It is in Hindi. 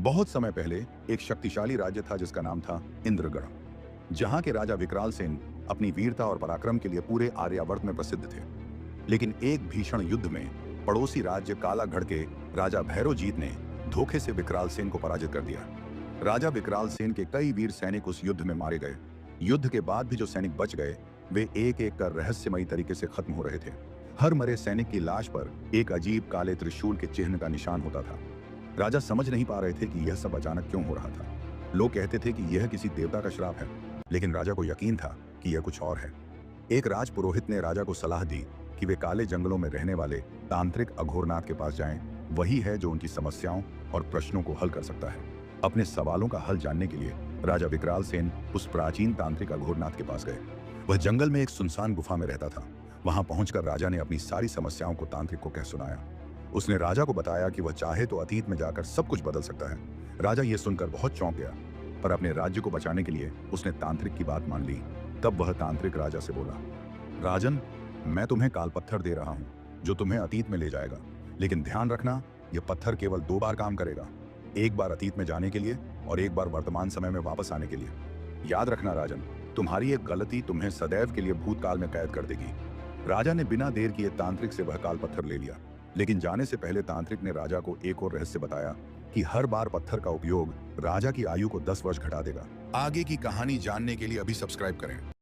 बहुत समय पहले एक शक्तिशाली राज्य था जिसका नाम था इंद्रगढ़। जहां के राजा विकराल सेन अपनी वीरता और पराक्रम के लिए पूरे आर्यावर्त में प्रसिद्ध थे। लेकिन एक भीषण युद्ध में पड़ोसी राज्य कालागढ़ के राजा भैरवजीत ने धोखे से विकराल सेन को पराजित कर दिया। राजा विकराल सेन के कई वीर सैनिक उस युद्ध में मारे गए। युद्ध के बाद भी जो सैनिक बच गए वे एक एक कर रहस्यमयी तरीके से खत्म हो रहे थे। हर मरे सैनिक की लाश पर एक अजीब काले त्रिशूल के चिन्ह का निशान होता था। राजा समझ नहीं पा रहे थे कि यह सब अचानक क्यों हो रहा था। लोग कहते थे कि यह किसी देवता का श्राप है, लेकिन राजा को यकीन था कि यह कुछ और है। एक राज पुरोहित ने राजा को सलाह दी कि वे काले जंगलों में रहने वाले तांत्रिक अघोरनाथ के पास जाएं। वही है जो उनकी समस्याओं और प्रश्नों को हल कर सकता है। अपने सवालों का हल जानने के लिए राजा विकराल सेन उस प्राचीन तांत्रिक अघोरनाथ के पास गए। वह जंगल में एक सुनसान गुफा में रहता था। वहां पहुंचकर राजा ने अपनी सारी समस्याओं को तांत्रिक को कह सुनाया। उसने राजा को बताया कि वह चाहे तो अतीत में जाकर सब कुछ बदल सकता है। राजा यह सुनकर बहुत चौंक गया, पर अपने राज्य को बचाने के लिए उसने तांत्रिक की बात मान ली। तब वह तांत्रिक राजा से बोला, राजन, मैं तुम्हें काल पत्थर दे रहा हूं जो तुम्हें अतीत में ले जाएगा, लेकिन ध्यान रखना यह पत्थर केवल 2 बार काम करेगा। एक बार अतीत में जाने के लिए और एक बार वर्तमान समय में वापस आने के लिए। याद रखना राजन, तुम्हारी एक गलती तुम्हें सदैव के लिए भूतकाल में कैद कर देगी। राजा ने बिना देर किए तांत्रिक से वह काल पत्थर ले लिया, लेकिन जाने से पहले तांत्रिक ने राजा को एक और रहस्य बताया कि हर बार पत्थर का उपयोग राजा की आयु को 10 वर्ष घटा देगा। आगे की कहानी जानने के लिए अभी सब्सक्राइब करें।